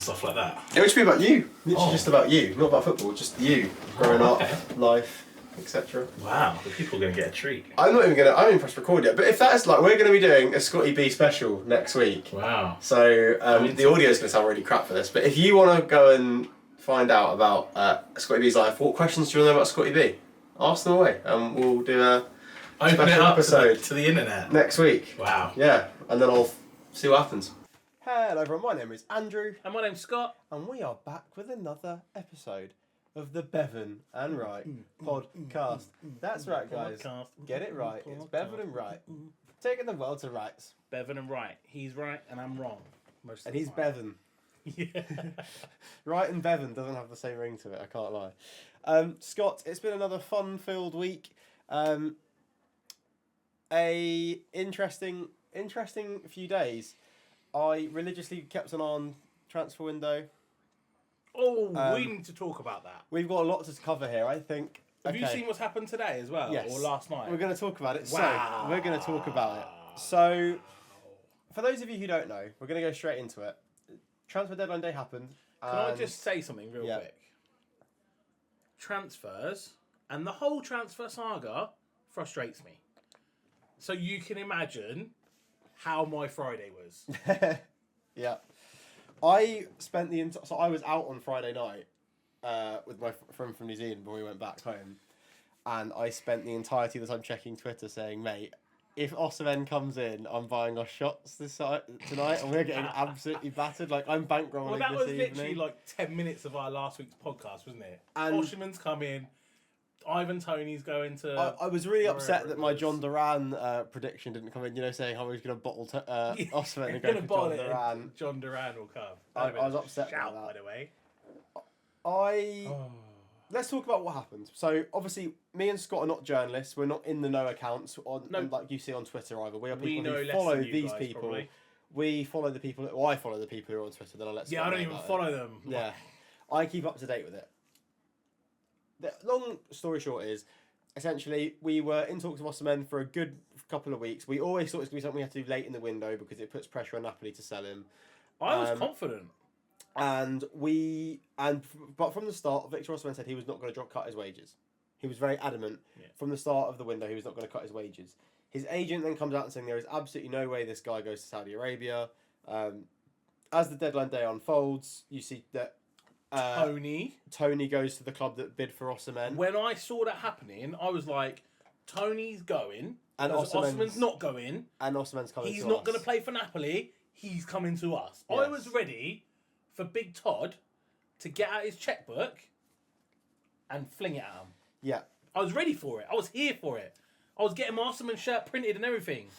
stuff like that. It would be about you. Literally just about you, not about football. Just you growing up, life, etc. Wow, the people are going to get a treat. I'm not even gonna. I haven't even pressed record yet. But if that is like, we're going to be doing a Scotty B special next week. Wow. So the audio is going to sound really crap for this. But if you want to go and find out about Scotty B's life, what questions do you want to know about Scotty B? Ask them away, and we'll do a Open it special up episode to the internet next week. Wow. Yeah, and then I'll see what happens. Hello everyone, my name is Andrew. And my name's Scott. And we are back with another episode of the Beaven and Wright podcast. That's right, guys. Get it right. It's Beaven and Wright. Taking the world to rights. Beaven and Wright. He's right and I'm wrong. And he's Beaven. Yeah. Wright and Beaven doesn't have the same ring to it, I can't lie. Scott, it's been another fun-filled week. A interesting few days. I religiously kept an eye on transfer window. Oh, we need to talk about that. We've got a lot to cover here, I think. Have you seen what's happened today as well? Yes. Or last night? We're going to talk about it. Wow. So, we're going to talk about it. So, for those of you who don't know, we're going to go straight into it. Transfer deadline day happened. Can I just say something real quick? Transfers and the whole transfer saga frustrates me. So you can imagine how my Friday was. Yeah. I spent so I was out on Friday night with my friend from New Zealand before we went back home, and I spent the entirety of the time checking Twitter saying, mate, if Osimhen comes in, I'm buying our shots tonight, and we're getting absolutely battered. Like, I'm bankrolling Well, that this was evening. literally like 10 minutes of our last week's podcast, wasn't it? And Osimhen's come in, Ivan Toney's going to... I was really upset that my John Duran prediction didn't come in, saying how he was going to bottle Osimhen and go for John Duran. John Duran will come. I was upset about that. By the way. Let's talk about what happened. So, obviously, me and Scott are not journalists. We're not in the know accounts like you see on Twitter either. We are people who follow these people. Probably. We follow the people... Well, I follow the people who are on Twitter. Then I'll let Scott I don't even follow them. Yeah. I keep up to date with it. The long story short is, essentially, we were in talks with Osimhen for a good couple of weeks. We always thought it was going to be something we had to do late in the window because it puts pressure on Napoli to sell him. I was confident. But from the start, Victor Osimhen said he was not going to cut his wages. He was very adamant from the start of the window he was not going to cut his wages. His agent then comes out and saying there is absolutely no way this guy goes to Saudi Arabia. As the deadline day unfolds, you see that Tony goes to the club that bid for Osimhen. When I saw that happening, I was like, Tony's going, and Osimhen's not going, and Osimhen's coming. He's not going to play for Napoli. He's coming to us. Yes. I was ready for Big Todd to get out his checkbook and fling it at him. Yeah, I was ready for it. I was here for it. I was getting my Osimhen shirt printed and everything.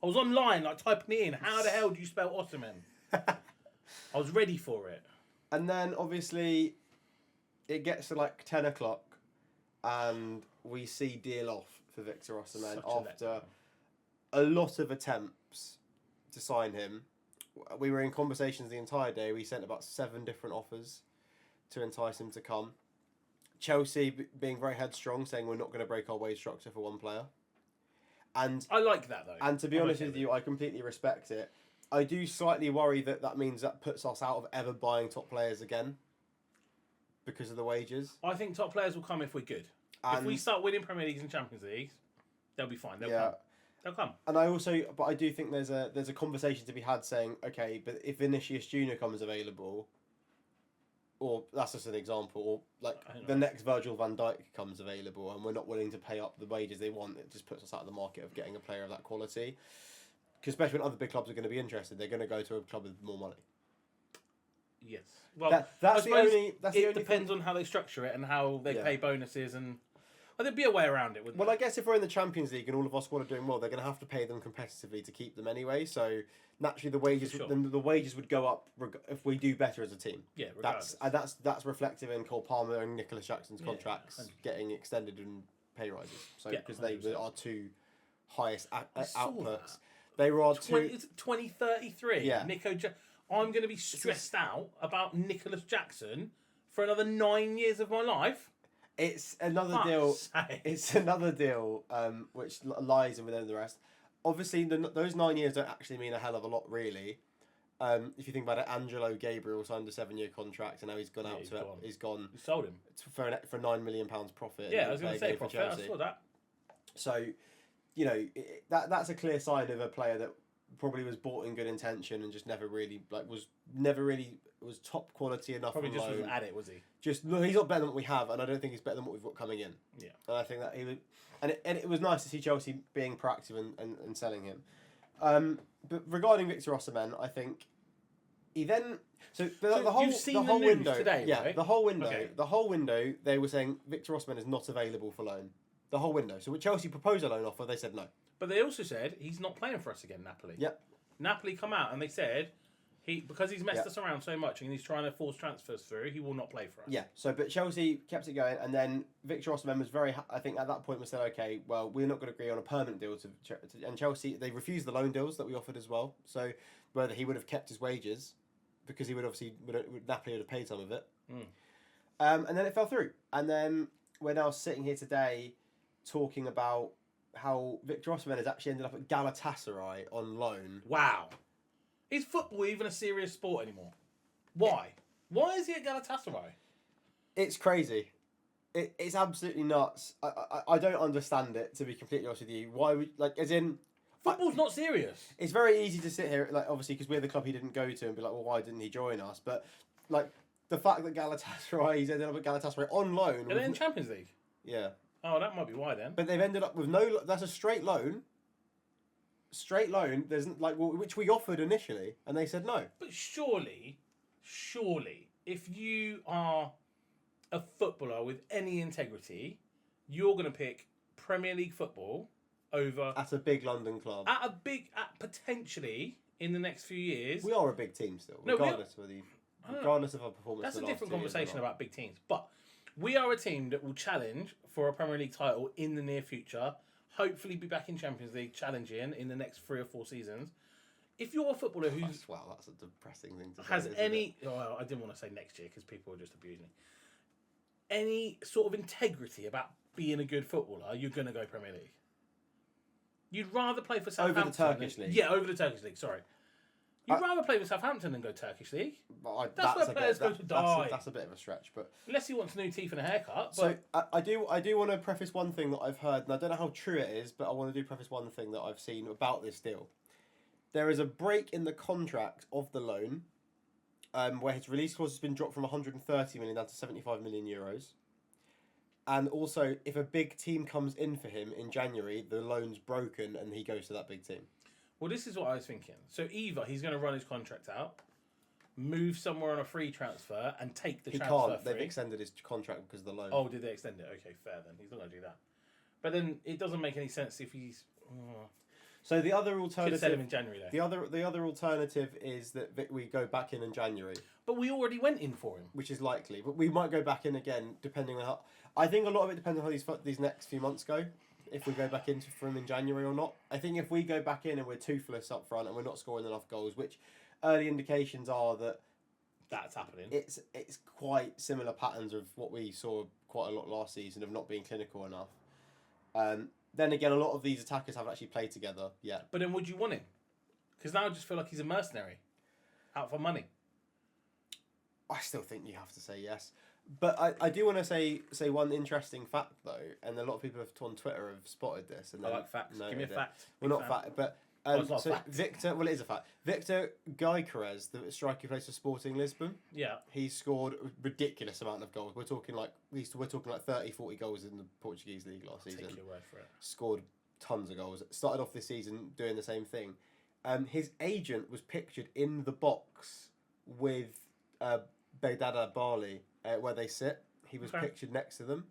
I was online, like typing it in. How the hell do you spell Osimhen? I was ready for it. And then, obviously, it gets to like 10 o'clock and we see deal off for Victor Osimhen after a lot of attempts to sign him. We were in conversations the entire day. We sent about 7 different offers to entice him to come. Chelsea being very headstrong, saying we're not going to break our wage structure for one player. And I like that, though. And to be honest with you, I completely respect it. I do slightly worry that means that puts us out of ever buying top players again because of the wages. I think top players will come if we're good. If we start winning Premier Leagues and Champions Leagues, they'll be fine. They'll come. They'll come. And I do think there's a conversation to be had saying, okay, but if Vinicius Junior comes available, or that's just an example, or like the next Virgil van Dijk comes available and we're not willing to pay up the wages they want, it just puts us out of the market of getting a player of that quality. Because especially when other big clubs are going to be interested, they're going to go to a club with more money. Yes. Well, that's the only depends on how they structure it and how they pay bonuses and... Well, there'd be a way around it, wouldn't there? Well, I guess if we're in the Champions League and all of our squad are doing well, they're going to have to pay them competitively to keep them anyway. So naturally, the wages would go up if we do better as a team. Yeah, regardless. That's reflective in Cole Palmer and Nicholas Jackson's contracts getting extended and pay rises. So because they were our 2 highest outputs. They were our 2033. Yeah. I'm going to be stressed out about Nicholas Jackson for another 9 years of my life. It's another deal. It's another deal, which lies within the rest. Obviously, those 9 years don't actually mean a hell of a lot, really. If you think about it, Angelo Gabriel signed a 7-year contract, and now he's gone out to it. He's gone. You sold him for £9 million profit. Yeah, I was going to say profit. I saw that. So, you know, that's a clear sign of a player that probably was bought in good intention and just never really was top quality enough. Probably just wasn't at it, was he? No, he's not better than what we have, and I don't think he's better than what we've got coming in. Yeah, and I think that he would, and it was nice to see Chelsea being proactive and selling him. But regarding Victor Osimhen, I think he then the whole window today, right? the whole window they were saying Victor Osimhen is not available for loan. The whole window. So when Chelsea proposed a loan offer, they said no. But they also said he's not playing for us again, Napoli. Yep. Napoli come out and they said because he's messed us around so much and he's trying to force transfers through, he will not play for us. Yeah. So, but Chelsea kept it going, and then Victor Osimhen was I think at that point was said, okay, well, we're not going to agree on a permanent deal and Chelsea, they refused the loan deals that we offered as well. So whether he would have kept his wages, because he would obviously Napoli would have paid some of it. And then it fell through, and then we're now sitting here today talking about how Victor Osimhen has actually ended up at Galatasaray on loan. Wow. Is football even a serious sport anymore? Why? Why is he at Galatasaray? It's crazy. It's absolutely nuts. I don't understand it, to be completely honest with you. Why would, as in... Football's not serious. It's very easy to sit here, obviously, because we're the club he didn't go to, and be like, well, why didn't he join us? But, the fact that Galatasaray, he's ended up at Galatasaray on loan... Are they in Champions League? Yeah. Oh, that might be why then. But they've ended up with no... That's a straight loan. Straight loan. There's which we offered initially, and they said no. But surely, if you are a footballer with any integrity, you're going to pick Premier League football over... At a big London club. At potentially, in the next few years... We are a big team still, regardless of our performance. That's a different conversation about big teams. But we are a team that will challenge for a Premier League title in the near future. Hopefully be back in Champions League challenging in the next 3 or 4 seasons. If you're a footballer who's... that's a depressing thing to say. Has any... Well, I didn't want to say next year because people will just abuse me. Any sort of integrity about being a good footballer, you're going to go Premier League. You'd rather play for Southampton... Over the Turkish League. Yeah, over the Turkish League, sorry. You'd rather play with Southampton than go Turkish League. That's where players go to die. That's a bit of a stretch, but unless he wants new teeth and a haircut. So I do want to preface one thing that I've heard, and I don't know how true it is, but I want to preface one thing that I've seen about this deal. There is a break in the contract of the loan, where his release clause has been dropped from 130 million down to 75 million euros. And also, if a big team comes in for him in January, the loan's broken and he goes to that big team. Well, this is what I was thinking. So either he's going to run his contract out, move somewhere on a free transfer, and take the transfer He can't. free. They've extended his contract because of the loan. Oh, did they extend it? Okay, fair then. He's not going to do that. But then it doesn't make any sense if he's... So the other alternative... Should have said him in January, though. The other alternative is that we go back in January. But we already went in for him. Which is likely. But we might go back in again, depending on how... I think a lot of it depends on how these next few months go. If we go back in for him in January or not. I think if we go back in and we're toothless up front and we're not scoring enough goals, which early indications are that that's happening. It's quite similar patterns of what we saw quite a lot last season of not being clinical enough. Then again, a lot of these attackers haven't actually played together yet. But then would you want him? Because now I just feel like he's a mercenary. Out for money. I still think you have to say yes. But I do want to say one interesting fact, though, and a lot of people on Twitter have spotted this. And I like facts. Give me a fact. Well, not fact, but... Victor, well, it is a fact. Victor Gyökeres, the striker who plays for Sporting Lisbon. Yeah. He scored a ridiculous amount of goals. We're talking like 30, 40 goals in the Portuguese league last season. Take your word for it. Scored tons of goals. Started off this season doing the same thing. His agent was pictured in the box with Beidada Bali, where they sit. He was pictured next to them.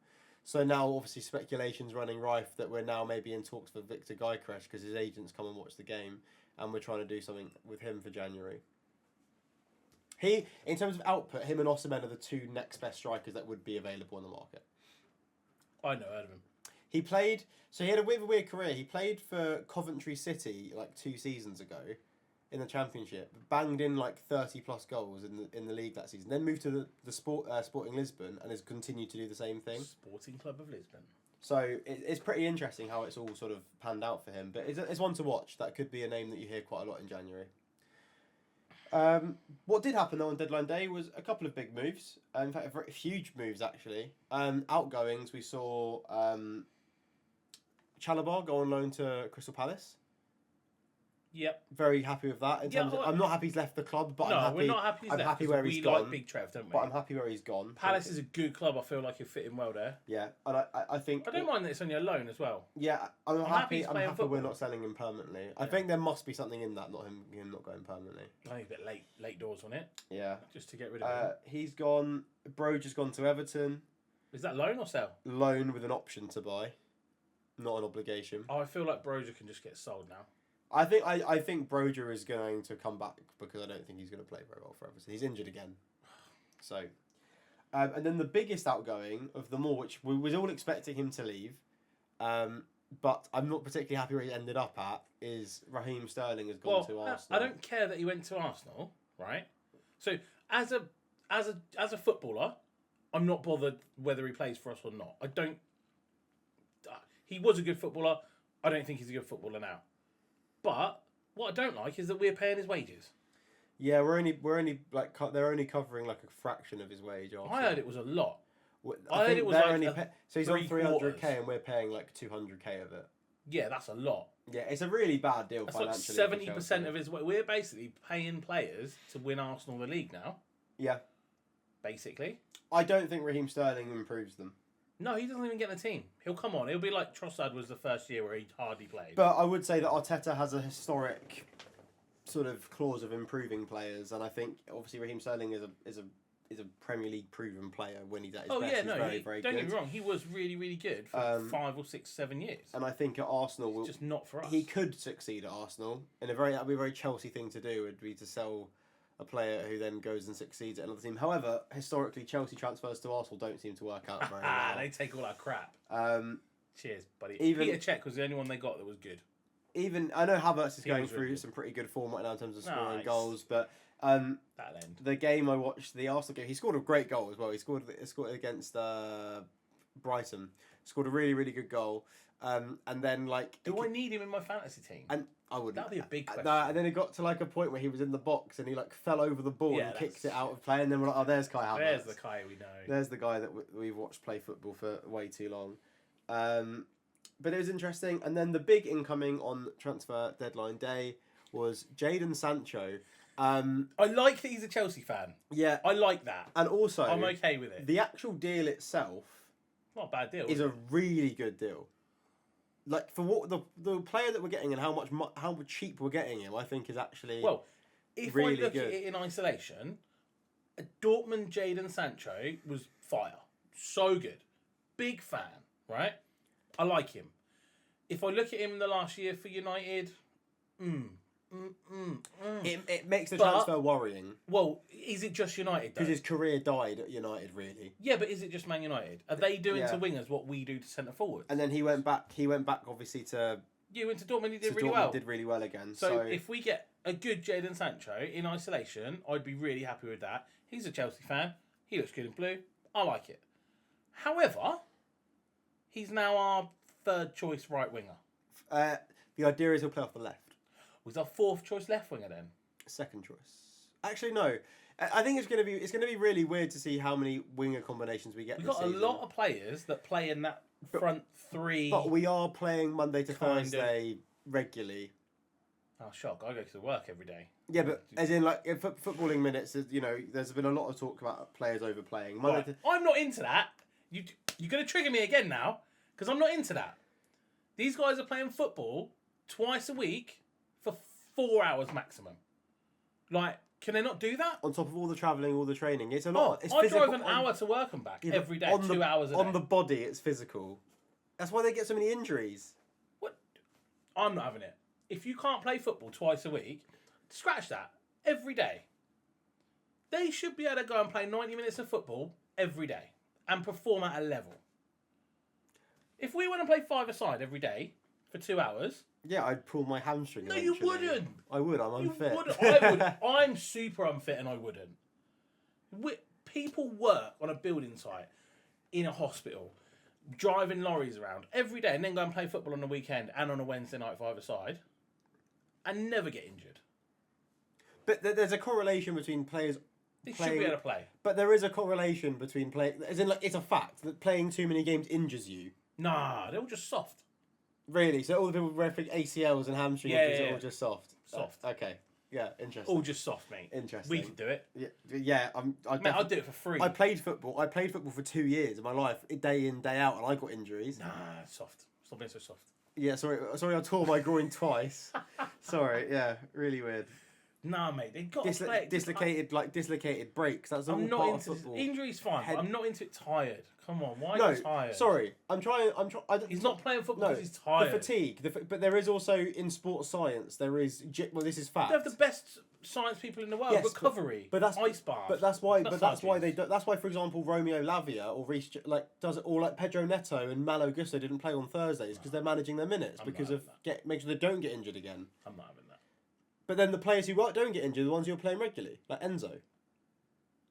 So now, obviously, speculation's running rife that we're now maybe in talks for Victor Gyökeres because his agents come and watch the game, and we're trying to do something with him for January. In terms of output, him and Osimhen are the 2 next best strikers that would be available on the market. I know, heard of him. He had a weird career. He played for Coventry City 2 seasons ago in the Championship, banged in 30 plus goals in the league that season. Then moved to the Sporting Lisbon and has continued to do the same thing. Sporting Club of Lisbon. So it's pretty interesting how it's all sort of panned out for him. But it's one to watch. That could be a name that you hear quite a lot in January. What did happen though on deadline day was a couple of big moves. In fact, very huge moves actually. Outgoings, we saw Chalabar go on loan to Crystal Palace. Yep. Very happy with that. I'm not happy he's left the club, but I'm happy. We're not happy he's I'm left. happy where he's gone. We like Big Trev, don't we? But I'm happy where he's gone. Palace is a good club. I feel like he'll fit in well there. Yeah, and I think... I don't mind that it's on your loan as well. Yeah, I'm happy we're not selling him permanently. Yeah. I think there must be something in that, not him not going permanently. I think a bit late doors on it. Yeah. Just to get rid of him. He's gone... Broja's gone to Everton. Is that loan or sell? Loan with an option to buy. Not an obligation. Oh, I feel like Broja can just get sold now. I think Broja is going to come back because I don't think he's going to play very well for Everton. He's injured again. So, and then the biggest outgoing of them all, which we was all expecting him to leave, but I'm not particularly happy where he ended up at, is Raheem Sterling has gone to Arsenal. I don't care that he went to Arsenal, right? So as a footballer, I'm not bothered whether he plays for us or not. I don't. He was a good footballer. I don't think he's a good footballer now. But what I don't like is that we're paying his wages. Yeah, we're only like they're only covering like a fraction of his wage. I heard it was a lot. I heard it was like so he's on 300k and we're paying like 200k of it. Yeah, that's a lot. Yeah, it's a really bad deal financially. That's like 70% of his wage. We're basically paying players to win Arsenal the league now. Yeah, basically. I don't think Raheem Sterling improves them. No, he doesn't even get in the team. He'll come on. He'll be like Trossard was the first year where he hardly played. But I would say that Arteta has a historic sort of clause of improving players, and I think obviously Raheem Sterling is a Premier League proven player when he's at his best. He's very good. Don't get me wrong. He was really, really good for 5 or 6, 7 years. And I think at Arsenal, it's just not for us. He could succeed at Arsenal. That'd be a very Chelsea thing to do. Would be to sell a player who then goes and succeeds at another team. However, historically, Chelsea transfers to Arsenal don't seem to work out very well. They take all that crap. Cheers, buddy. Peter Cech was the only one they got that was good. I know Havertz is going through some pretty good form right now in terms of scoring goals, but the game I watched, the Arsenal game, he scored a great goal as well. He scored against Brighton. Scored a really, really good goal. And then do I need him in my fantasy team? And I wouldn't. That'd be a big question. And then it got to a point where he was in the box and he fell over the ball and kicked it out of play. And then we're like, oh, there's Kai Havertz. There's the Kai we know. There's the guy that we've watched play football for way too long. But it was interesting. And then the big incoming on transfer deadline day was Jadon Sancho. I like that he's a Chelsea fan. Yeah. I like that. And also, I'm okay with it. The actual deal itself, not a bad deal, is a really good deal. For what the player that we're getting and how cheap we're getting him, I think is actually if really I look good. at it in isolation, a Dortmund Jadon Sancho was fire, so good, big fan, right? I like him. If I look at him in the last year for United, It makes the transfer worrying. Well, is it just United though? Because his career died at United, really. Yeah, but is it just Man United? Are they doing to wingers what we do to centre forwards? And then he went back. Obviously to. You went to Dortmund. He did really Dortmund well. Did really well again. So if we get a good Jadon Sancho in isolation, I'd be really happy with that. He's a Chelsea fan. He looks good in blue. I like it. However, he's now our third choice right winger. The idea is he'll play off the left. Was our fourth choice left winger then? Second choice. Actually, no. I think it's going to be really weird to see how many winger combinations we get. We've got a lot of players that play in that front three. But we are playing Monday to Thursday regularly. Oh, shock! I go to work every day. Yeah, but as in footballing minutes, there's been a lot of talk about players overplaying. I'm not into that. You're going to trigger me again now because I'm not into that. These guys are playing football twice a week for 4 hours maximum. Can they not do that? On top of all the travelling, all the training, it's a lot. It's I physical. drive an hour to work and back every day, 2 hours a day. On the body, it's physical. That's why they get so many injuries. What? I'm not having it. If you can't play football twice a week, scratch that. Every day. They should be able to go and play 90 minutes of football every day and perform at a level. If we went and play five-a-side every day for 2 hours... Yeah, I'd pull my hamstring. No, you wouldn't. I would. I'm unfit. You wouldn't. I would. I'm super unfit and I wouldn't. People work on a building site, in a hospital, driving lorries around every day and then go and play football on the weekend and on a Wednesday night five-a-side and never get injured. But there's a correlation between players. They should be able to play. But there is a correlation between as in, like, it's a fact that playing too many games injures you. Nah, they're all just soft. Really? So all the people referring ACLs and hamstring injuries are all just soft? Soft. Okay. Yeah, interesting. All just soft, mate. Interesting. We can do it. Yeah. I'll do it for free. I played football for 2 years of my life, day in, day out, and I got injuries. Nah, soft. Stop being so soft. Yeah, sorry, I tore my groin twice. Sorry, yeah, really weird. Nah, mate, they got to play. Dislocated breaks. That's all I'm not part into of football. injuries. Fine, but I'm not into it. Tired. Come on, why are No, you tired? sorry, I'm trying. He's not playing football because he's tired. The fatigue. But there is also in sports science. There is this is fact. They have the best science people in the world. Yes, recovery. But that's ice bath. But that's why. That's why, for example, Romeo Lavia or Reece does it, or like Pedro Neto and Malo Gusto didn't play on Thursdays because they're managing their minutes because of make sure they don't get injured again. I'm not having that. But then the players who don't get injured are the ones who are playing regularly, like Enzo.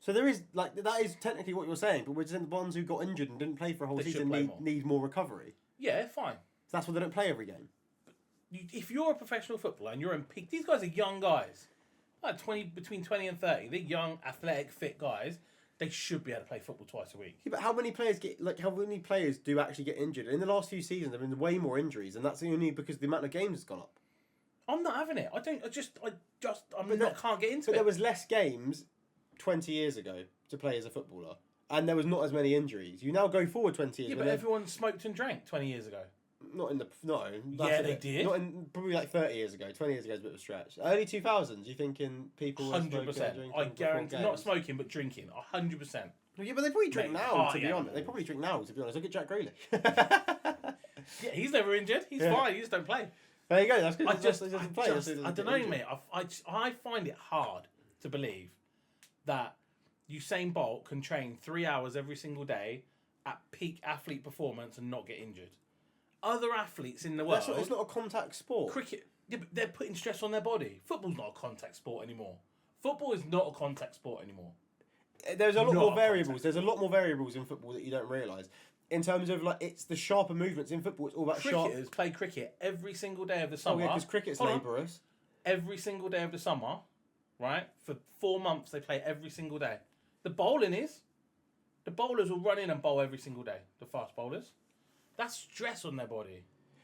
So there is that is technically what you're saying, but we're just the ones who got injured and didn't play for a whole season need more recovery. Yeah, fine. So that's why they don't play every game. But if you're a professional footballer and you're in peak, these guys are young guys, like between 20 and 30. They're young, athletic, fit guys. They should be able to play football twice a week. Yeah, but how many players do actually get injured? In the last few seasons, there have been way more injuries, and that's only because the amount of games has gone up. I'm not having it. I can't get into it. But there was less games 20 years ago to play as a footballer, and there was not as many injuries. You now go forward 20 years. Yeah, but everyone smoked and drank 20 years ago. Yeah, they did. Not in probably like 30 years ago. 20 years ago is a bit of a stretch. Early 2000s. You thinking people? 100%. I guarantee. Not smoking, but drinking. 100%. Yeah, but they probably drink now. To be honest, they probably drink now. To be honest, look at Jack Grealish. Yeah, he's never injured. He's fine. He just don't play. There you go. That's good. I don't know, mate. I find it hard to believe that Usain Bolt can train 3 hours every single day at peak athlete performance and not get injured. Other athletes in the world... It's not a contact sport. Cricket, yeah, but they're putting stress on their body. Football's not a contact sport anymore. Football is not a contact sport anymore. There's a lot more variables. There's a lot more variables in football that you don't realise. In terms of, it's the sharper movements in football. It's all about Cricketers play cricket every single day of the summer. Oh, yeah, because cricket's laborious. Every single day of the summer, right? For 4 months, they play every single day. The bowling is. The bowlers will run in and bowl every single day. The fast bowlers. That's stress on their body.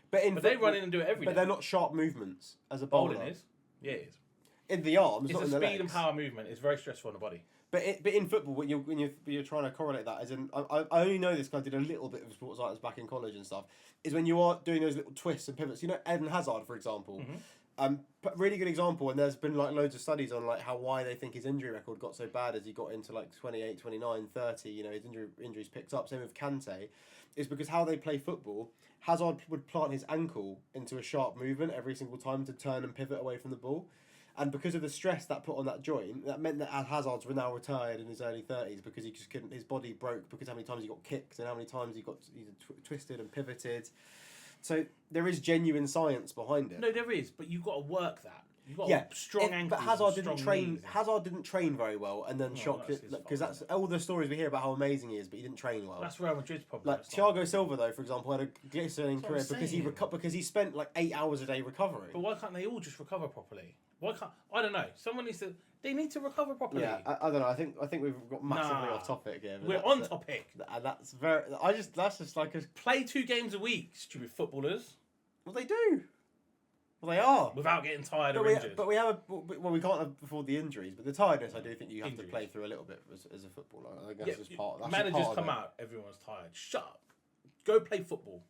But they run in and do it every day. But they're not sharp movements as a bowler. Bowling is. Yeah, it is. In the arms, it's not in the legs. It's a speed and power movement. It's very stressful on the body. But in football, when you're trying to correlate that, as in, I only know this because I did a little bit of sports science back in college and stuff, is when you are doing those little twists and pivots. You know, Eden Hazard, for example. Mm-hmm. Really good example, and there's been loads of studies on why they think his injury record got so bad as he got into 28, 29, 30, you know, his injuries picked up. Same with Kante, is because how they play football, Hazard would plant his ankle into a sharp movement every single time to turn and pivot away from the ball. And because of the stress that put on that joint, that meant that Hazard's now retired in his early 30s because he just couldn't. His body broke because how many times he got kicked and how many times he got twisted and pivoted. So there is genuine science behind it. No, there is, but you've got to work that. You've got strong ankles. But Hazard didn't train. Hazard didn't train very well, and then shocked it because that's all the stories we hear about how amazing he is, but he didn't train well. That's Real Madrid's problem. Thiago Silva, though, for example, had a glistening career because he spent 8 hours a day recovering. But why can't they all just recover properly? Why can't I don't know? Someone needs to. They need to recover properly. Yeah, I don't know. I think we've got massively off topic here. We're on topic. That's very. That's just like a play 2 games a week, stupid footballers. Well, they do. Well, they are without getting tired or injured. But we we can't afford the injuries. But the tiredness, I do think you have to play through a little bit as a footballer. I guess it's part. That's managers come out. Everyone's tired. Shut up. Go play football.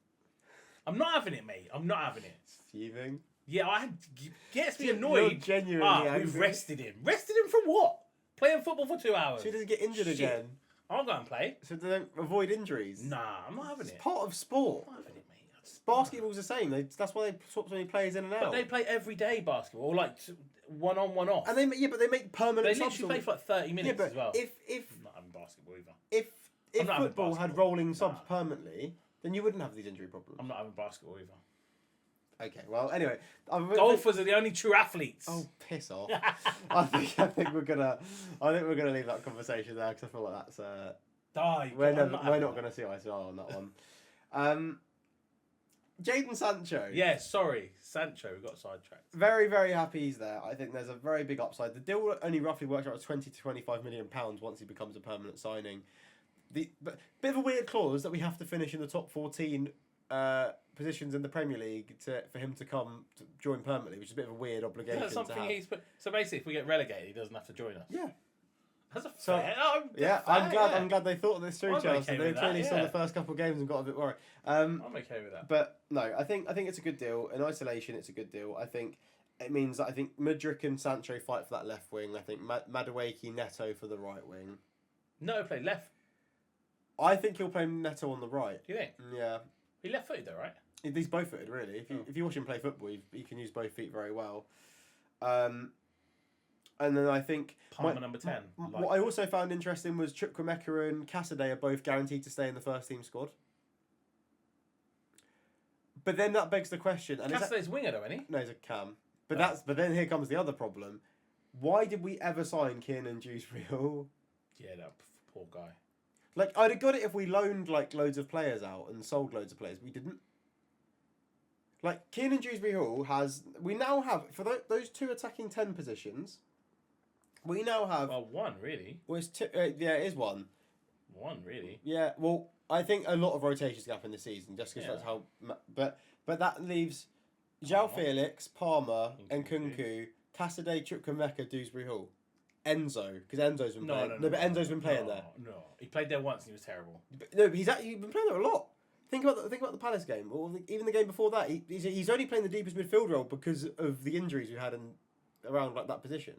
I'm not having it, mate. I'm not having it. Fuming. Yeah, gets me annoyed. You're genuinely angry. We've rested him. Rested him from what? Playing football for 2 hours. So he doesn't get injured again. I'll go and play. So they don't avoid injuries. Nah, I'm not having it. It's part of sport. I'm not having it, mate. Basketball's the same. That's why they swap so many players in and out. But they play every day basketball, or one on, one off. And they make permanent. They literally play for 30 minutes as well. If I'm not having basketball either. If football had rolling subs permanently, then you wouldn't have these injury problems. I'm not having basketball either. Okay, well, anyway, golfers are the only true athletes. Oh, piss off! I think we're gonna leave that conversation there because I feel like that's we're not gonna see eye to eye on that one. Jadon Sancho. Yeah, sorry, Sancho. We got sidetracked. Very, very happy he's there. I think there's a very big upside. The deal only roughly works out at £20 to £25 million once he becomes a permanent signing. But bit of a weird clause that we have to finish in the top 14 positions in the Premier League for him to come to join permanently, which is a bit of a weird obligation. That's something to have. he's put. So basically, if we get relegated, he doesn't have to join us. Yeah. That's a So, fair. I'm glad they thought of this through, I'm Chelsea. okay They with clearly that, saw yeah. the first couple of games and got a bit worried. I'm okay with that. But no, I think it's a good deal. In isolation, it's a good deal. I think it means that Mudryk and Sancho fight for that left wing. I think Madueke, Neto for the right wing. No, play left. I think he'll play Neto on the right. Do you think? Yeah. He left-footed though, right? He's both-footed, really. If you watch him play football, he can use both feet very well. And then I think... Palmer number 10. What I also found interesting was Chukwuemeka and Cassidy are both guaranteed to stay in the first team squad. But then that begs the question... Cassidy's winger though, isn't he? No, he's a cam. But then here comes the other problem. Why did we ever sign Kiernan Dewsbury-Hall? Yeah, that poor guy. Like, I'd have got it if we loaned, like, loads of players out and sold loads of players. We didn't. Like, Kiernan Dewsbury-Hall has... We now have... For those two attacking 10 positions, we now have... Well, one, really. Well, it's yeah, it is one. One, really. Yeah, well, I think a lot of rotations gap in the season, just because that's how... But that leaves João Felix, Palmer, and Nkunku, Cassidy, Chukwuemeka, Dewsbury-Hall. Enzo, because Enzo's been playing. No, but Enzo's been playing there. No, he played there once and he was terrible. But he's been playing there a lot. Think about the Palace game, or even the game before that. He's only playing the deepest midfield role because of the injuries we had around like that position.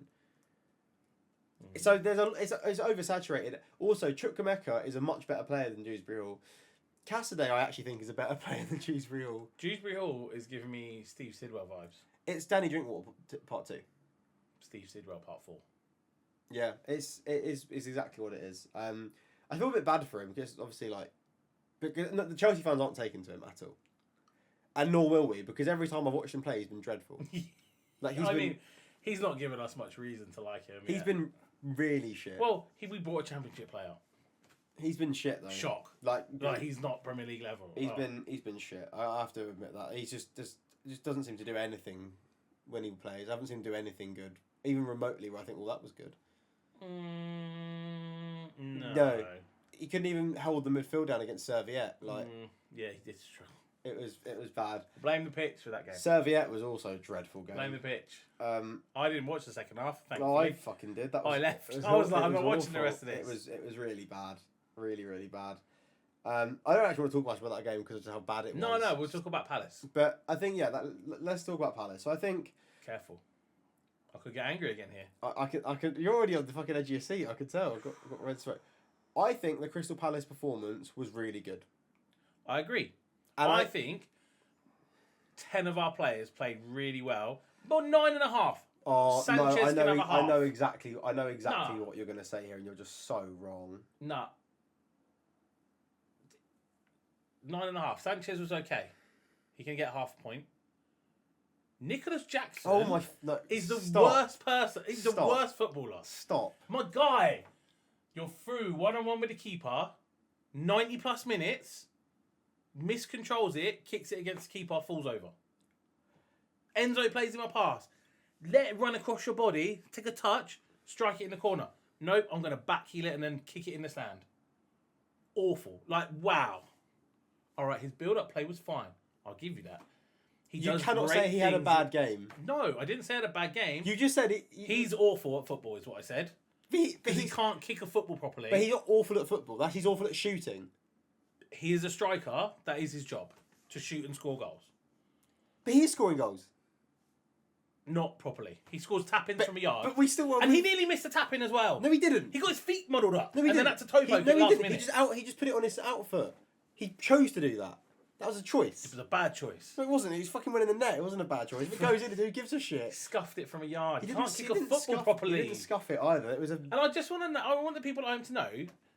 So it's oversaturated. Also, Chukwuemeka is a much better player than Dewsbury-Hall. Cassidy, I actually think, is a better player than Dewsbury-Hall. Dewsbury-Hall is giving me Steve Sidwell vibes. It's Danny Drinkwater part 2. Steve Sidwell part 4. Yeah, it's exactly what it is. I feel a bit bad for him because obviously the Chelsea fans aren't taken to him at all, and nor will we, because every time I've watched him play, he's been dreadful. Like he's not given us much reason to like him. He's been really shit. Well, we bought a Championship player. He's been shit though. Shock. Like he's not Premier League level. He's been shit. I have to admit that. He just doesn't seem to do anything when he plays. I haven't seen him do anything good, even remotely. Where I think, well, that was good. No. He couldn't even hold the midfield down against Serviette. Yeah, he did struggle. It was bad. Blame the pitch for that game. Serviette was also a dreadful game. Blame the pitch. I didn't watch the second half. Thankfully. No, I fucking did. I left. I was like, I'm not watching the rest of this. It was really bad. Really, really bad. I don't actually want to talk much about that game because of how bad it was. No, we'll talk about Palace. But I think let's talk about Palace. So I think. Careful. I could get angry again here. I could. You're already on the fucking edge of your seat. I could tell. I've got red sweat. I think the Crystal Palace performance was really good. I agree. And I think 10 of our players played really well. But 9.5. Oh Sanchez no! can have a half. I know exactly what you're going to say here, and you're just so wrong. Nah. 9.5. Sanchez was okay. He can get half a point. Nicholas Jackson is the worst person. He's the worst footballer. Stop. My guy, you're through one-on-one with the keeper, 90 plus minutes, miscontrols it, kicks it against the keeper, falls over. Enzo plays him a pass. Let it run across your body, take a touch, strike it in the corner. Nope, I'm going to backheel it and then kick it in the stand. Awful. Like, wow. All right, his build-up play was fine. I'll give you that. You cannot say he had a bad game. No, I didn't say he had a bad game. You just said he's awful at football, is what I said. Because he can't kick a football properly. But he's not awful at football. He's awful at shooting. He is a striker. That is his job, to shoot and score goals. But he is scoring goals. Not properly. He scores tap-ins from a yard. But we still won. And he nearly missed a tap-in as well. No, he didn't. He got his feet muddled up. No, he didn't. Then had to toe poke last minute. He just put it on his outfoot. He chose to do that. That was a choice. It was a bad choice. No, it wasn't. He was fucking winning the net. It wasn't a bad choice. If it goes in, who gives a shit? He scuffed it from a yard. He can't kick a football football properly. He didn't scuff it either. It was a. And I just want to know. I want the people at home to know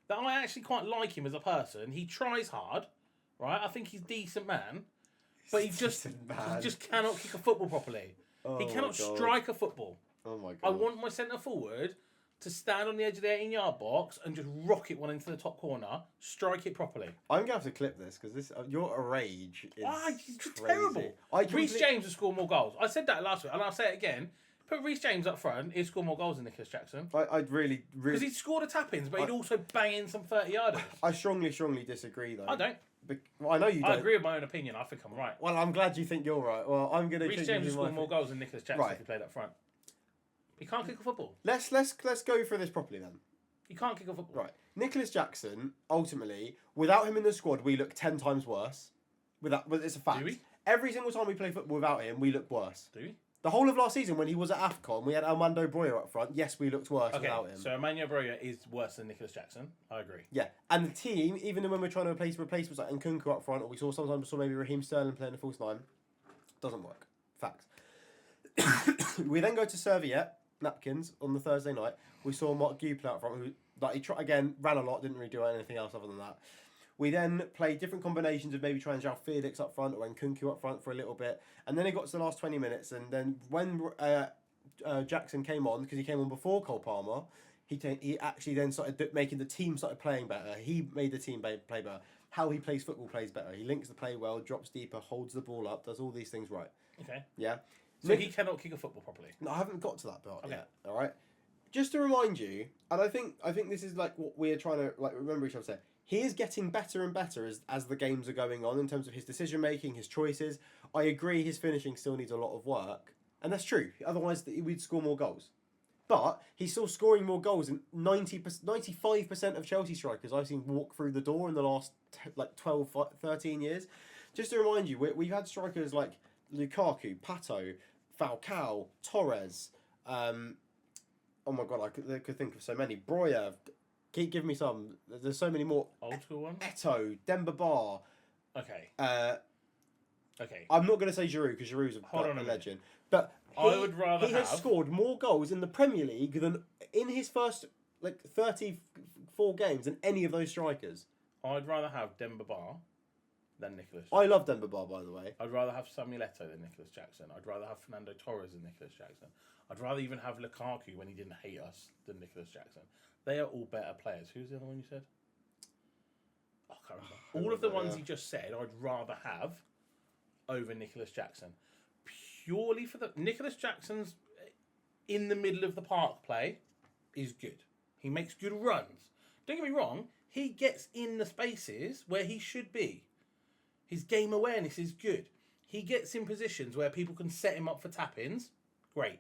that I actually quite like him as a person. He tries hard, right? I think he's a decent man, but he just cannot kick a football properly. Oh, he cannot strike a football. Oh my god! I want my centre forward to stand on the edge of the 18-yard box and just rocket one into the top corner, strike it properly. I'm going to have to clip this because your rage is It's crazy. terrible. Reece James has scored more goals. I said that last week, and I'll say it again. Put Reece James up front, he'd score more goals than Nicholas Jackson. I'd really... Because he'd scored a tap-ins, but he'd also bang in some 30-yarders. I strongly disagree, though. I don't. Well, I know you don't. I agree with my own opinion. I think I'm right. Well, I'm glad you think you're right. Well, I'm going to... Reece James has scored more goals than Nicholas Jackson if he played up front. He can't kick a football. Let's go through this properly, then. He can't kick a football. Right. Nicholas Jackson, ultimately, without him in the squad, we look 10 times worse. It's a fact. Do we? Every single time we play football without him, we look worse. Do we? The whole of last season, when he was at AFCON, we had Armando Broja up front. Yes, we looked worse without him. So Armando Broja is worse than Nicholas Jackson. I agree. Yeah, and the team, even when we're trying to replace replacements like Nkunku up front, or we sometimes saw maybe Raheem Sterling playing a false nine, doesn't work. Facts. We then go to Serviette Napkins on the Thursday night. We saw Mark Gue play up front, who he ran a lot, didn't really do anything else other than that. We then played different combinations of maybe trying João Felix up front or Nkunku up front for a little bit. And then it got to the last 20 minutes. And then when Jackson came on, because he came on before Cole Palmer, he actually then started making the team started playing better. He made the team play better. How he plays football plays better. He links the play well, drops deeper, holds the ball up, does all these things right. Okay. Yeah. So he cannot kick a football properly? No, I haven't got to that part yet. All right. Just to remind you, and I think this is like what we're trying to remember each other say. He is getting better and better as the games are going on in terms of his decision making, his choices. I agree his finishing still needs a lot of work. And that's true. Otherwise, we'd score more goals. But he's still scoring more goals than 95% of Chelsea strikers I've seen walk through the door in the last 12, 13 years. Just to remind you, we've had strikers like Lukaku, Pato, Falcao, Torres. Oh my God, I could think of so many. Broja. Keep giving me some. There's so many more. Old school ones? Eto'o, Demba Ba. Okay. Okay. I'm not going to say Giroud because Giroud's a legend. But I would rather he has scored more goals in the Premier League than in his first 34 games than any of those strikers. I'd rather have Demba Ba than Nicholas Jackson. I love Demba Ba, by the way. I'd rather have Samuel Eto'o than Nicholas Jackson. I'd rather have Fernando Torres than Nicholas Jackson. I'd rather even have Lukaku when he didn't hate us than Nicholas Jackson. They are all better players. Who's the other one you said? I can't remember. All of the ones you just said, I'd rather have over Nicholas Jackson. Purely for the... Nicholas Jackson's in the middle of the park play is good. He makes good runs. Don't get me wrong, he gets in the spaces where he should be. His game awareness is good. He gets in positions where people can set him up for tap-ins. Great.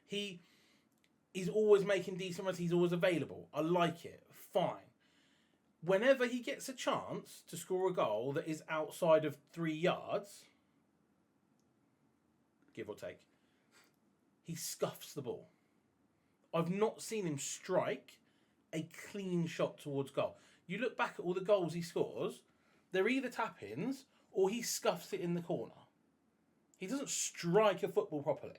He's always making decent runs. He's always available. I like it. Fine. Whenever he gets a chance to score a goal that is outside of 3 yards, give or take, he scuffs the ball. I've not seen him strike a clean shot towards goal. You look back at all the goals he scores, they're either tap-ins or he scuffs it in the corner. He doesn't strike a football properly.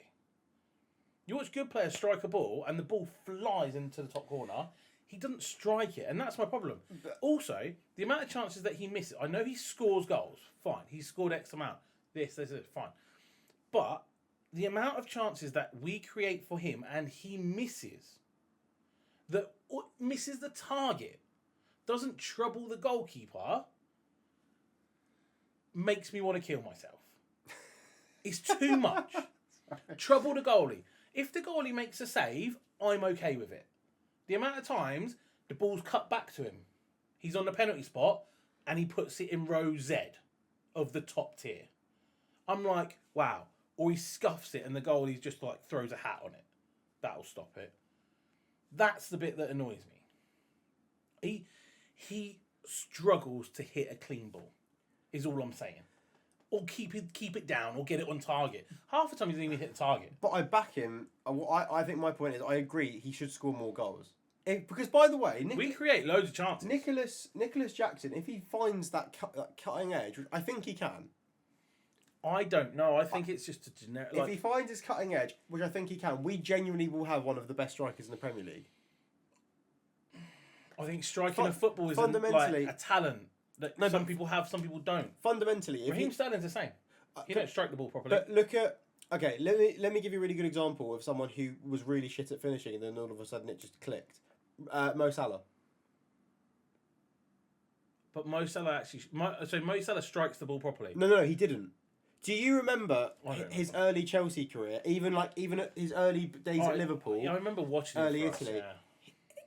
You watch good players strike a ball and the ball flies into the top corner. He doesn't strike it, and that's my problem. Also, the amount of chances that he misses. I know he scores goals. Fine. He's scored X amount. This, fine. But the amount of chances that we create for him and he misses, that misses the target, doesn't trouble the goalkeeper, makes me want to kill myself. It's too much. Trouble the goalie. If the goalie makes a save, I'm okay with it. The amount of times the ball's cut back to him, he's on the penalty spot and he puts it in row Z of the top tier. I'm like, wow. Or he scuffs it and the goalie just throws a hat on it. That'll stop it. That's the bit that annoys me. He struggles to hit a clean ball, is all I'm saying. Or keep it down, or get it on target. Half the time he doesn't even hit the target. But I back him. I think my point is, I agree he should score more goals. Because, by the way... we create loads of chances. Nicholas Jackson, if he finds that cutting edge, which I think he can... I don't know. I think it's just a generic... If he finds his cutting edge, which I think he can, we genuinely will have one of the best strikers in the Premier League. I think striking a football is a talent. That some people have, some people don't. Fundamentally, Raheem Sterling's the same. He don't strike the ball properly. But look at Okay, let me give you a really good example of someone who was really shit at finishing and then all of a sudden it just clicked. Mo Salah. But Mo Salah Mo Salah strikes the ball properly. No, he didn't. Do you remember his early Chelsea career? Even at his early days at Liverpool. Yeah, I remember watching early Italy.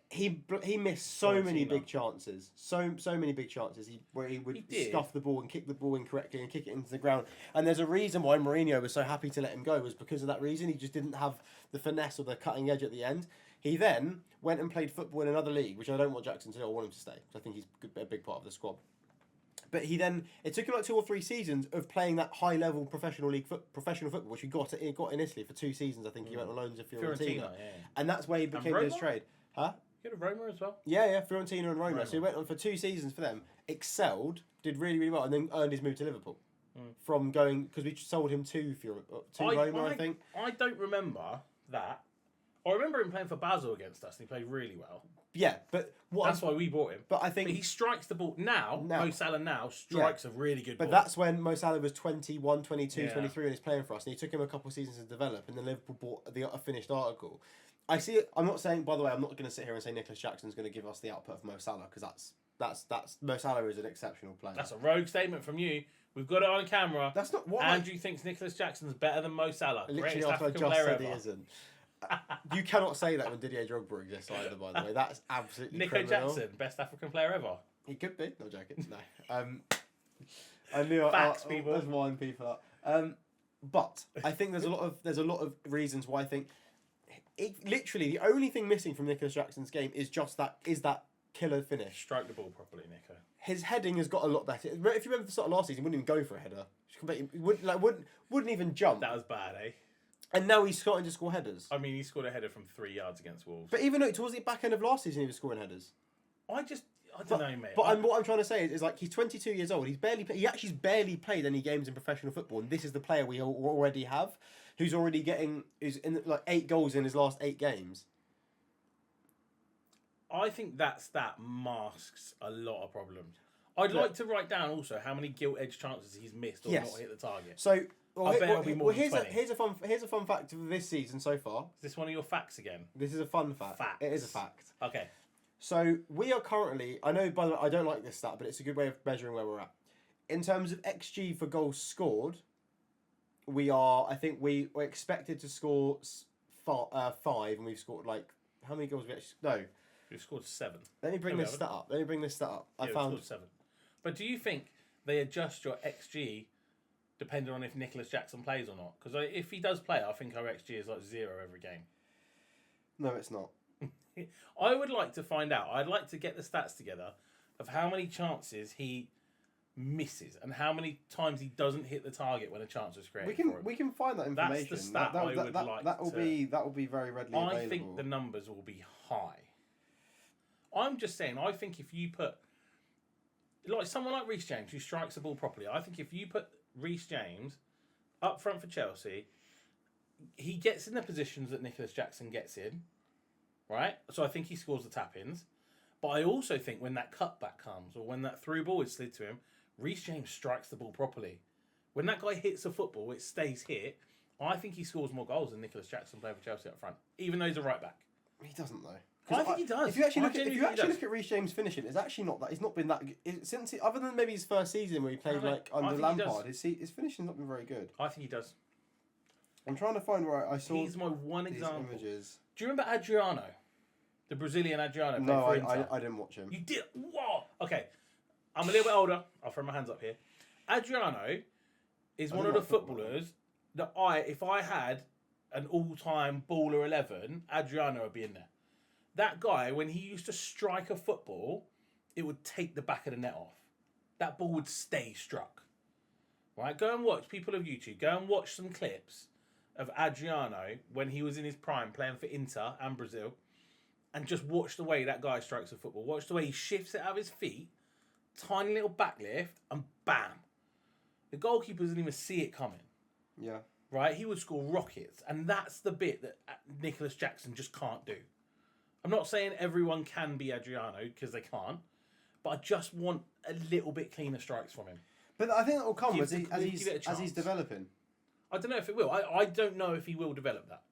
He missed so many big chances, so many big chances. Where he would scuff the ball and kick the ball incorrectly and kick it into the ground. And there's a reason why Mourinho was so happy to let him go, was because of that reason. He just didn't have the finesse or the cutting edge at the end. He then went and played football in another league, which I don't want Jackson to do. I want him to stay, because I think he's a big part of the squad. But it took him like 2 or 3 seasons of playing that high level professional football, which he got in Italy for 2 seasons. I think he went on loans to Fiorentina. And that's where he became his trade. Huh? You had Roma as well? Yeah, Fiorentina and Roma. So he went on for 2 seasons for them, excelled, did really, really well, and then earned his move to Liverpool. From going, because we sold him to Roma, I think. I don't remember that. I remember him playing for Basel against us, and he played really well. Yeah, but that's why we bought him. But I think he strikes the ball now. Mo Salah now strikes a really good ball. But that's when Mo Salah was 21, 22, 23 and he's playing for us, and he took him a couple of seasons to develop, and then Liverpool bought a finished article. I see it. I'm not saying, by the way, I'm not going to sit here and say Nicholas Jackson's going to give us the output of Mo Salah, because that's Mo Salah is an exceptional player. That's a rogue statement from you. We've got it on camera. That's not what Andrew thinks Nicholas Jackson's better than Mo Salah. Literally, after I just said he isn't. You cannot say that when Didier Drogba exists either, by the way. That's absolutely Nico criminal. Jackson, best African player ever. He could be. No joking. No. I knew Facts, people. Let's wind people up. But I think there's a lot of reasons why I think literally the only thing missing from Nicholas Jackson's game is that killer finish. Strike the ball properly, Nico. His heading has got a lot better. If you remember the start of last season, he wouldn't even go for a header. He wouldn't even jump. That was bad, eh? And now he's starting to score headers. I mean, he scored a header from 3 yards against Wolves. But even though towards the back end of last season, he was scoring headers. I don't know, mate. But what I'm trying to say is like, he's 22 years old. He actually barely played any games in professional football, and this is the player we already have, who's in like 8 goals in his last 8 games. I think that masks a lot of problems. I'd like to write down also how many gilt-edged chances he's missed or not hit the target. So here's a fun fact of this season so far. Is this one of your facts again? This is a fun fact. Facts. It is a fact. Okay. So we are currently, I know, by the way, I don't like this stat, but it's a good way of measuring where we're at. In terms of XG for goals scored, I think we're expected to score 5, and we've scored how many goals have we actually, no. We've scored 7. Let me bring this stat up. I found scored 7. But do you think they adjust your XG depending on if Nicholas Jackson plays or not? Because if he does play, I think our XG is like 0 every game. No, it's not. I would like to find out. I'd like to get the stats together of how many chances he misses and how many times he doesn't hit the target when a chance is created. We can find that information. That's the stat that will be very readily available. I think the numbers will be high. I'm just saying, I think if you put someone like Reece James who strikes the ball properly, I think if you put Reece James up front for Chelsea, he gets in the positions that Nicholas Jackson gets in, right? So I think he scores the tap-ins. But I also think when that cutback comes or when that through ball is slid to him, Reece James strikes the ball properly. When that guy hits a football, it stays hit. I think he scores more goals than Nicholas Jackson playing for Chelsea up front, even though he's a right back. He doesn't though. I think he does. If you actually look at Reece James finishing, it's actually not that. He's not been that good since other than maybe his first season where he played under Lampard. His finishing's not been very good. I think he does. I'm trying to find where I saw. He's my one example. Images. Do you remember Adriano, the Brazilian Adriano? No, I didn't watch him. You did? What? Okay, I'm a little bit older. I'll throw my hands up here. Adriano is one of the footballers that if I had an all-time baller 11, Adriano would be in there. That guy, when he used to strike a football, it would take the back of the net off. That ball would stay struck. Right? Go and watch, people of YouTube, go and watch some clips of Adriano when he was in his prime playing for Inter and Brazil, and just watch the way that guy strikes a football. Watch the way he shifts it out of his feet, tiny little backlift, and bam. The goalkeeper doesn't even see it coming. Yeah. Right? He would score rockets, and that's the bit that Nicholas Jackson just can't do. I'm not saying everyone can be Adriano, because they can't, but I just want a little bit cleaner strikes from him. But I think that will come as he's developing. I don't know if it will. I don't know if he will develop that.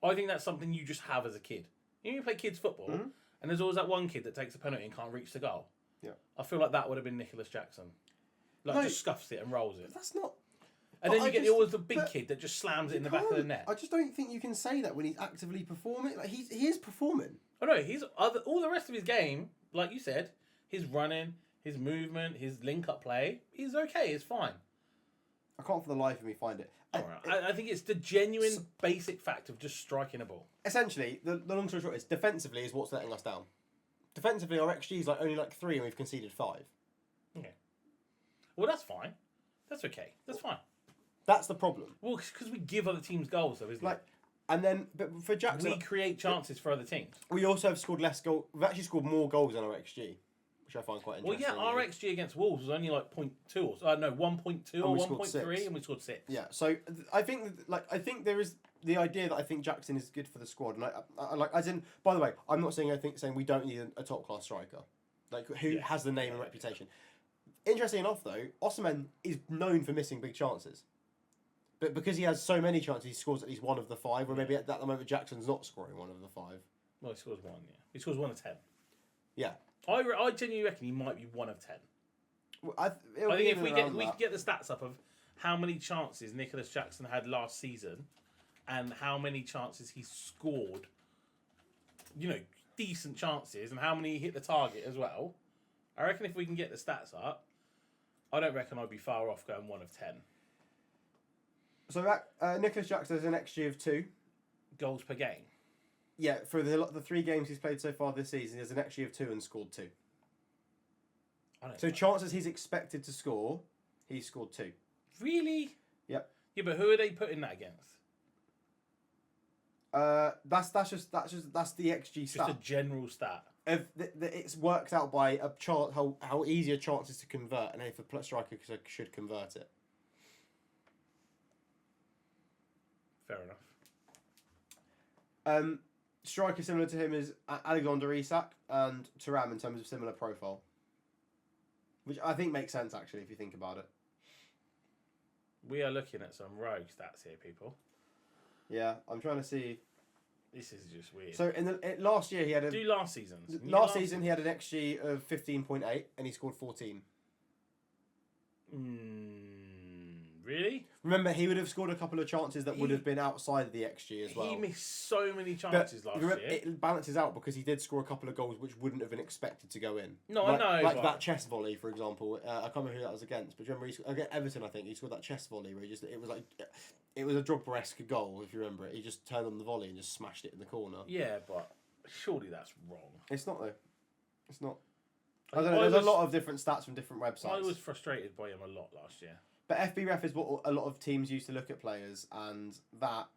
I think that's something you just have as a kid. You play kids football, and there's always that one kid that takes a penalty and can't reach the goal. Yeah. I feel like that would have been Nicholas Jackson. Just scuffs it and rolls it. That's not... And then you get always the big kid that just slams it in the back of the net. I just don't think you can say that when he's actively performing. Like, he is performing. Oh no, all the rest of his game, like you said, his running, his movement, his link-up play, he's okay, it's fine. I can't for the life of me find it. I think it's the genuine basic fact of just striking a ball. Essentially, the long story short is defensively is what's letting us down. Defensively, our XG is only 3 and we've conceded 5. Okay. Well, that's fine. That's okay. That's fine. That's the problem. Well, because we give other teams goals, though, isn't it? And then, but for Jackson, we create chances for other teams. We also have scored less goals. We've actually scored more goals than our XG, which I find quite interesting. Well, yeah, our XG against Wolves was only 0.2 or 1.2 or 1.3, and we scored 6. Yeah, so I think there is the idea that I think Jackson is good for the squad, and by the way, I'm not saying we don't need a top class striker, who has the name and reputation. Interesting enough, though, Osimhen is known for missing big chances. But because he has so many chances, he scores at least 1 of the 5, or maybe at that moment Jackson's not scoring 1 of the 5. Well, he scores 1, yeah. He scores 1 of 10. Yeah. I genuinely reckon he might be 1 of 10. Well, I think if we can get the stats up of how many chances Nicholas Jackson had last season and how many chances he scored, decent chances, and how many he hit the target as well, I reckon if we can get the stats up, I don't reckon I'd be far off going 1 of 10. So Nicholas Jackson has an XG of 2 goals per game. Yeah, for the 3 games he's played so far this season, he has an XG of 2 and scored 2. So chances he's expected to score, he scored 2. Really? Yep. Yeah, but who are they putting that against? That's the XG stat. Just a general stat. It's worked out by a chart how easy a chance is to convert, and if a striker should convert it. Fair enough. Striker similar to him is Alexander Isak and Thuram in terms of similar profile, which I think makes sense actually if you think about it. We are looking at some rogue stats here, people. Yeah, I'm trying to see. This is just weird. So last year he had last season's. Last season he had an XG of 15.8 and he scored 14. Really? Remember, he would have scored a couple of chances that would have been outside of the XG as well. He missed so many chances last year. It balances out because he did score a couple of goals which wouldn't have been expected to go in. No, I know. Like that chest volley, for example. I can't remember who that was against, but do you remember against Everton, I think, he scored that chest volley where it was a Drogba-esque goal, if you remember it. He just turned on the volley and just smashed it in the corner. Yeah, but surely that's wrong. It's not, though. It's not. I don't know, there's a lot of different stats from different websites. I was frustrated by him a lot last year. But FBref is what a lot of teams use to look at players, and that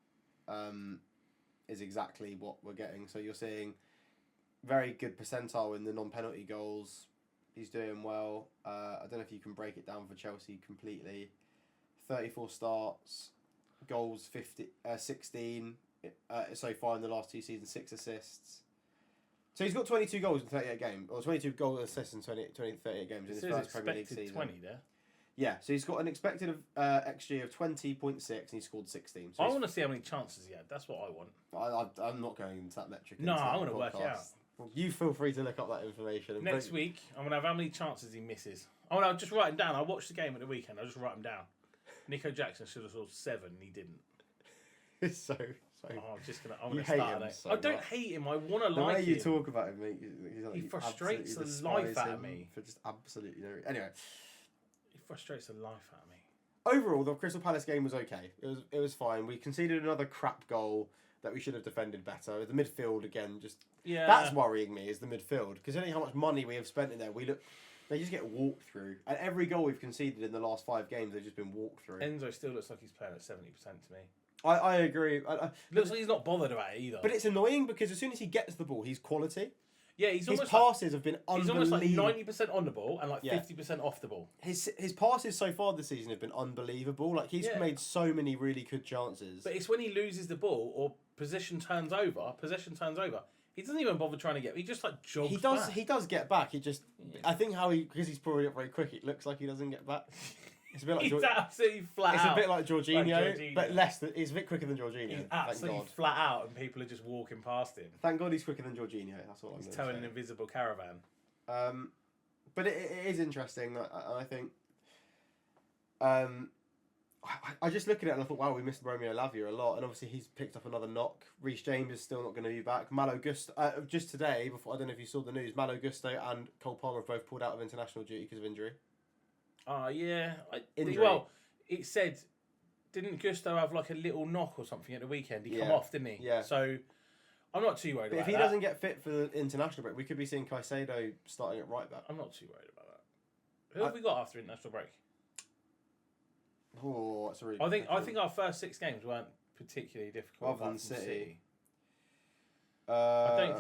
is exactly what we're getting. So you're seeing very good percentile in the non-penalty goals. He's doing well. I don't know if you can break it down for Chelsea completely. 34 starts, goals 16 so far in the last 2 seasons, 6 assists. So he's got 22 goals in 38 games, or 22 goals and assists in 38 games in his first Premier League season. 20 there. Yeah, so he's got an expected XG of 20.6 and he scored 16. So I want to see how many chances he had. That's what I want. I'm not going into that metric. No, I want to work it out. Well, you feel free to look up that information. Next week, I'm going to have how many chances he misses. I'll just write them down. I watched the game at the weekend. I'll just write them down. Nico Jackson should have scored 7 and he didn't. It's so... I'm going to start it. I don't hate him. I want to like him. The way you talk about him, mate, he frustrates the life out of me. For just absolutely no reason. Anyway. He frustrates the life out of me. Overall, the Crystal Palace game was okay. It was fine. We conceded another crap goal that we should have defended better. The midfield, again, that's worrying me, is the midfield. Because only how much money we have spent in there, they just get walked through. And every goal we've conceded in the last 5 games, they've just been walked through. Enzo still looks like he's playing at 70% to me. I agree. Looks like he's not bothered about it either. But it's annoying because as soon as he gets the ball, he's quality. Yeah, his passes have been unbelievable. He's almost like 90% on the ball and 50% off the ball. His passes so far this season have been unbelievable. He's made so many really good chances. But it's when he loses the ball or possession turns over, he doesn't even bother trying to get. He just jogs back. He does get back. I think because he's probably not very quick, it looks like he doesn't get back. It's a bit like He's absolutely flat It's out. a bit like Jorginho, but less. He's a bit quicker than Jorginho. He's absolutely flat out, and people are just walking past him. Thank God he's quicker than Jorginho. That's what He's towing an invisible caravan. But it is interesting. I think. I just look at it and I thought, wow, we missed Romeo Lavia a lot, and obviously he's picked up another knock. Reece James is still not going to be back. Malo Gusto, just today, before I don't know if you saw the news, Malo Gusto and Cole Palmer have both pulled out of international duty because of injury. Oh yeah, Injury. Well, it said, didn't Gusto have like a little knock or something at the weekend? He come off, didn't he? Yeah. So I'm not too worried about that. But if he doesn't get fit for the international break, we could be seeing Caicedo starting at right back. I'm not too worried about that. Who have we got after international break? Oh, that's a really. I think our first 6 games weren't particularly difficult. Other than City. I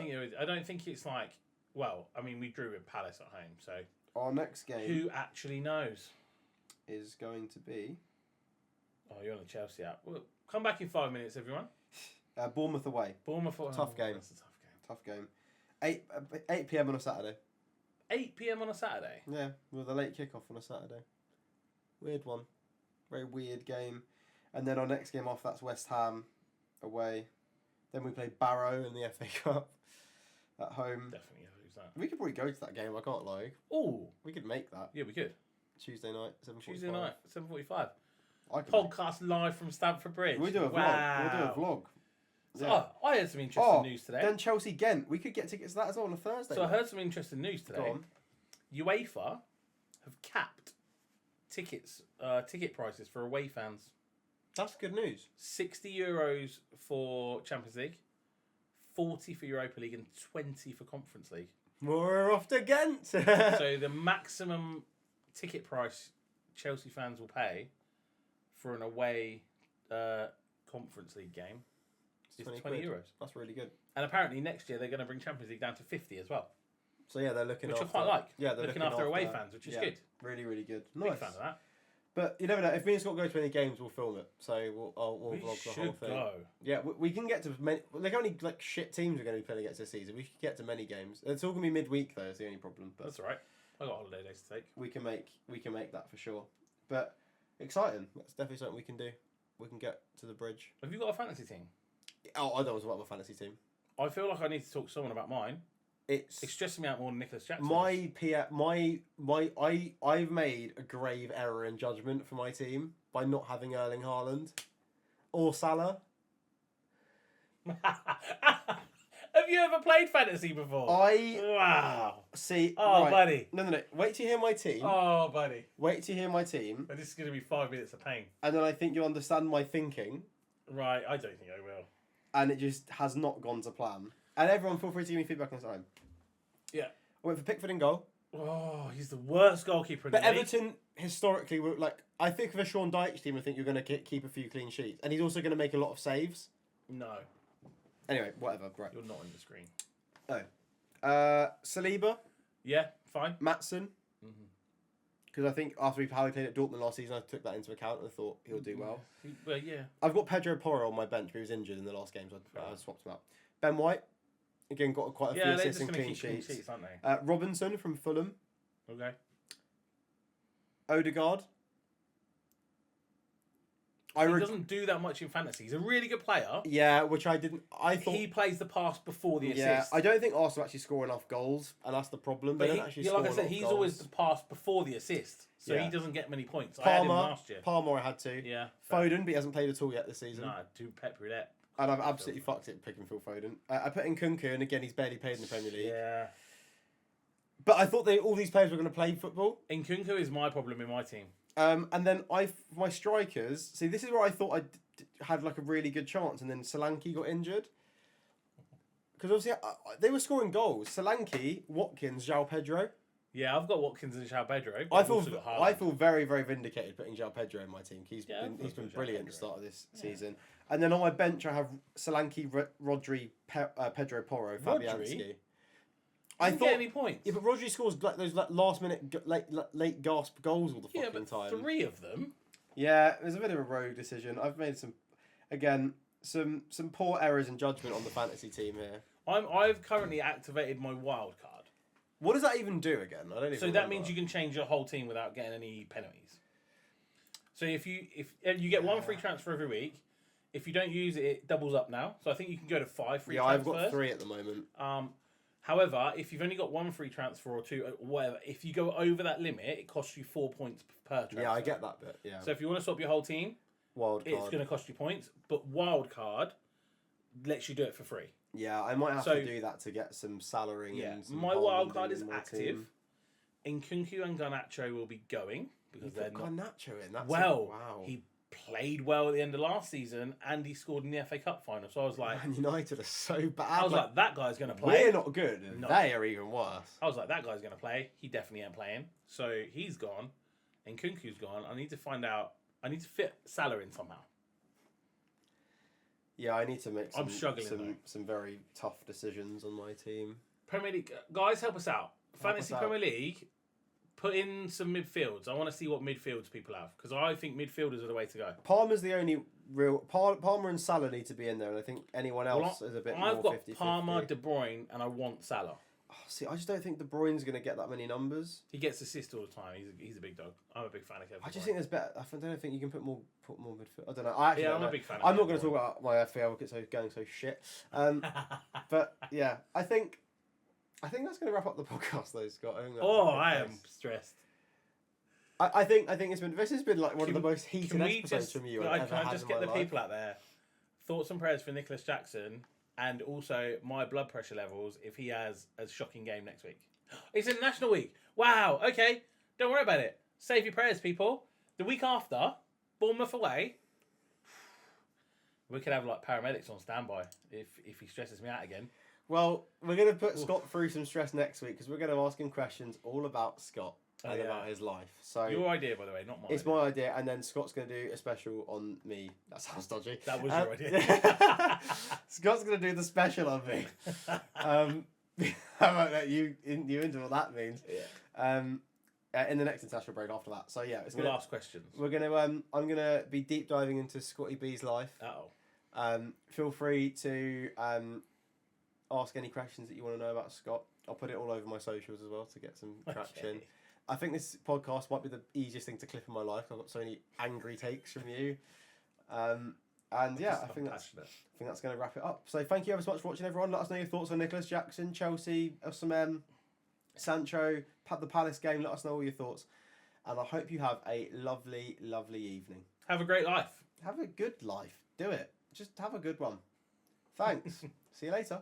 don't think it's like. Well, I mean, we drew with Palace at home, so. Our next game. Who actually knows? Is going to be. Oh, you're on the Chelsea app. Well, come back in 5 minutes, everyone. Bournemouth away. Bournemouth. Tough game. That's a tough game. 8 p.m. on a Saturday. 8 p.m. on a Saturday. Yeah, with a late kickoff on a Saturday. Weird one. Very weird game. And then our next game off, that's West Ham away. Then we play Barrow in the FA Cup at home. Definitely lose that. We could probably go to that game, I can't lie. Oh, we could make that. Yeah, we could. Tuesday night, 7:45. Tuesday night, 7:45. Podcast live from Stamford Bridge. We'll do a vlog. Wow. We'll do a vlog. So, yeah. I heard some interesting news today. Then Chelsea Ghent. We could get tickets to that as well on a Thursday. So I heard some interesting news today. UEFA have capped ticket prices for away fans. That's good news. €60 for Champions League, 40 for Europa League, and 20 for Conference League. We're off to Ghent. So the maximum ticket price Chelsea fans will pay for an away Conference League game is €20. That's really good. And apparently next year they're going to bring Champions League down to 50 as well. So yeah, they're looking which after... I quite like. Yeah, they're looking after away fans, which is good. Really, really good. Nice. Big fan of that. But you never know. If me and Scott go to any games, we'll film it. So we'll vlog the whole thing. Go. Yeah, we can get to many... Like, only like shit teams are going to be playing against this season. We can get to many games. It's all going to be midweek, though, is the only problem. But that's all right. I got holiday days to take. We can make that for sure. But exciting. That's definitely something we can do. We can get to the bridge. Have you got a fantasy team? Oh, I don't know about my fantasy team. I feel like I need to talk to someone about mine. It's stressing me out more than Nicholas Jackson. I've made a grave error in judgment for my team by not having Erling Haaland or Salah. Have you ever played fantasy before? Wow. See. Oh, right. Buddy. No. Wait till you hear my team. Oh, buddy. Wait till you hear my team. But this is going to be 5 minutes of pain. And then I think you'll understand my thinking. Right. I don't think I will. And it just has not gone to plan. And everyone, feel free to give me feedback on time. Yeah. I went for Pickford in goal. Oh, he's the worst goalkeeper in the league. But Everton, historically, were like... I think for a Sean Dyche team, I think you're going to keep a few clean sheets. And he's also going to make a lot of saves. No. Anyway, whatever. Right. You're not on the screen. Oh. Saliba. Yeah, fine. Maatsen. Because I think after how he played at Dortmund last season, I took that into account and I thought he'll do well. Well, yeah. I've got Pedro Porro on my bench, but he was injured in the last game, so I swapped him out. Ben White, again, got quite a few assists and clean sheets. Aren't they? Robinson from Fulham. Okay. Odegaard. He doesn't do that much in fantasy. He's a really good player. Yeah, which I didn't... I thought... He plays the pass before the assist. Yeah, I don't think Arsenal actually score enough goals, and that's the problem. They don't actually score like I said, he's goals. always the pass before the assist, so he doesn't get many points. Palmer, I had him last year. Palmer I had to. Yeah. Foden, but he hasn't played at all yet this season. No, do Pep Roulette. And I've absolutely fucked it picking Phil Foden. I put in Kunku, and again, he's barely played in the Premier League. Yeah. But I thought all these players were going to play football. Nkunku is my problem in my team. And then my strikers... See, this is where I thought I had like a really good chance, and then Solanke got injured. Because obviously, they were scoring goals. Solanke, Watkins, João Pedro. Yeah, I've got Watkins and João Pedro. I feel very, very vindicated putting João Pedro in my team. He's been brilliant at the start of this season. And then on my bench, I have Solanke, Rodri, Pedro Porro, Fabianski. I thought get any points. Yeah, but Rodri scores like those last minute late gasp goals all the fucking time. 3 of them. Yeah, it was a bit of a rogue decision. I've made some poor errors in judgment on the fantasy team here. I've currently activated my wild card. What does that even do again? I don't even. So that means you can change your whole team without getting any penalties. So if you get one free transfer every week, if you don't use it, it doubles up now. So I think you can go to 5 free transfers. I've got 3 at the moment. However, if you've only got 1 free transfer or 2, or whatever, if you go over that limit, it costs you 4 points per transfer. Yeah, I get that bit. Yeah. So if you want to swap your whole team, it's going to cost you points. But wildcard lets you do it for free. Yeah, I might have to do that to get some salary. Yeah, and some my wildcard is active. Nkunku and Garnacho will be going because they're not. Garnacho in. That's wow. Wow. He played well at the end of last season and he scored in the FA Cup final. So I was like, Man United are so bad. I was like that guy's going to play. We're not good. They are even worse. I was like, that guy's going to play. He definitely ain't playing. So he's gone. Nkunku's gone. I need to find out. I need to fit Salah in somehow. Yeah, I need to make I'm struggling some very tough decisions on my team. Premier League guys, help us out. Fantasy Premier League, put in some midfields. I want to see what midfields people have because I think midfielders are the way to go. Palmer's the only real. Palmer and Salah need to be in there, and I think anyone else is a bit more 50-50. I've got Palmer, De Bruyne, and I want Salah. Oh, see, I just don't think De Bruyne's going to get that many numbers. He gets assists all the time. He's a big dog. I'm a big fan of Kevin. I just think there's better. I don't think you can put more midfield. I don't know. I'm a big fan. I'm not going to talk about my FPL because it's going so shit. But yeah, I think that's going to wrap up the podcast, though, Scott. I am stressed. I think this has been like one of the most heated episodes from you. Can I just get the people out there? Thoughts and prayers for Nicholas Jackson. And also my blood pressure levels if he has a shocking game next week. It's International Week. Wow. Okay. Don't worry about it. Save your prayers, people. The week after, Bournemouth away. We could have like paramedics on standby if he stresses me out again. Well, we're going to put Scott through some stress next week because we're going to ask him questions all about Scott and about his life. So your idea, by the way, not mine. It's my idea, and then Scott's going to do a special on me. That sounds dodgy. That was your idea. Scott's going to do the special on me. How about that? You into what that means? Yeah. In the next international break after that. So yeah, we'll ask questions. We're gonna. I'm gonna be deep diving into Scotty B's life. Feel free to ask any questions that you want to know about Scott. I'll put it all over my socials as well to get some traction. Okay. I think this podcast might be the easiest thing to clip in my life. I've got so many angry takes from you. And yeah, I think that's going to wrap it up. So thank you ever so much for watching, everyone. Let us know your thoughts on Nicholas Jackson, Chelsea, Osimhen, Sancho, the Palace game. Let us know all your thoughts. And I hope you have a lovely, lovely evening. Have a great life. Have a good life. Do it. Just have a good one. Thanks. See you later.